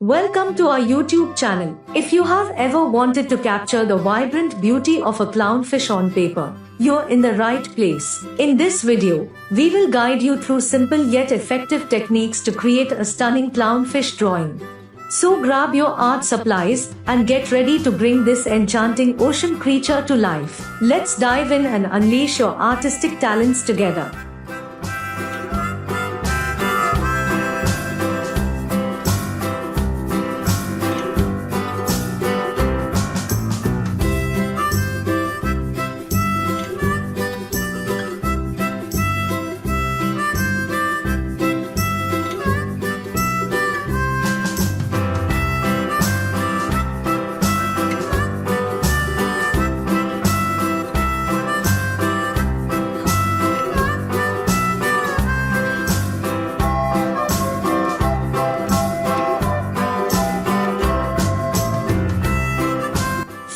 Welcome to our YouTube channel. If you have ever wanted to capture the vibrant beauty of a clownfish on paper, you're in the right place. In this video, we will guide you through simple yet effective techniques to create a stunning clownfish drawing. So grab your art supplies and get ready to bring this enchanting ocean creature to life. Let's dive in and unleash your artistic talents together.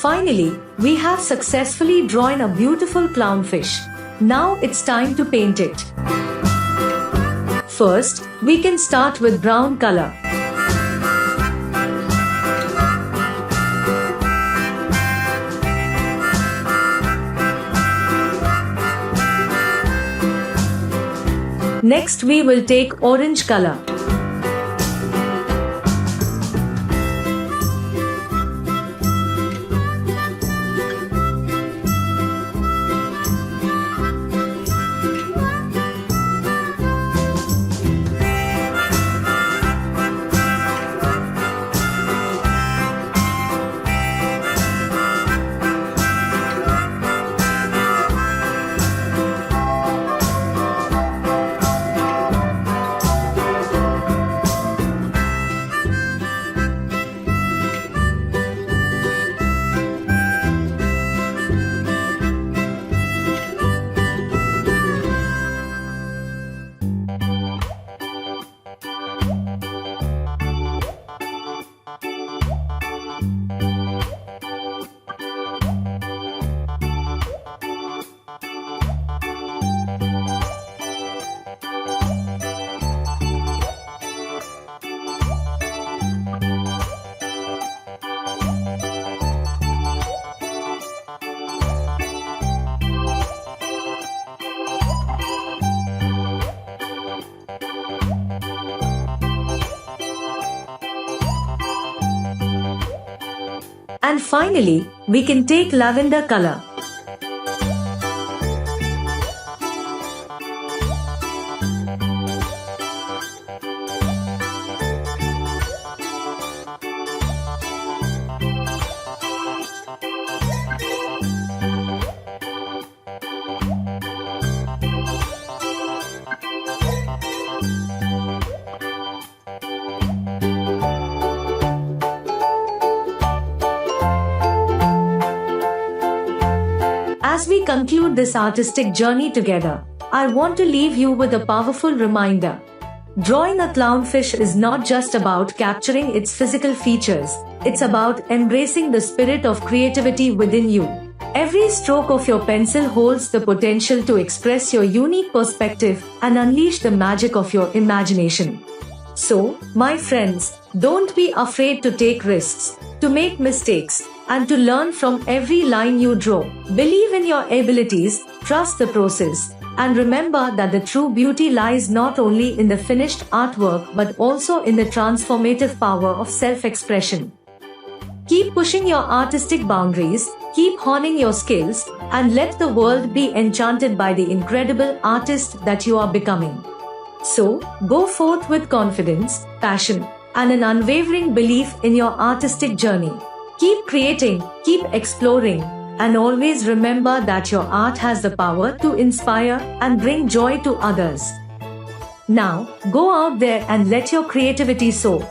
Finally, we have successfully drawn a beautiful clownfish. Now it's time to paint it. First, we can start with brown color. Next, we will take orange color. And finally, we can take lavender color. As we conclude this artistic journey together, I want to leave you with a powerful reminder. Drawing a clownfish is not just about capturing its physical features, it's about embracing the spirit of creativity within you. Every stroke of your pencil holds the potential to express your unique perspective and unleash the magic of your imagination. So, my friends, don't be afraid to take risks, to make mistakes, and to learn from every line you draw. Believe in your abilities, trust the process, and remember that the true beauty lies not only in the finished artwork but also in the transformative power of self-expression. Keep pushing your artistic boundaries, keep honing your skills, and let the world be enchanted by the incredible artist that you are becoming. So, go forth with confidence, passion, and an unwavering belief in your artistic journey. Keep creating, keep exploring, and always remember that your art has the power to inspire and bring joy to others. Now, go out there and let your creativity soar.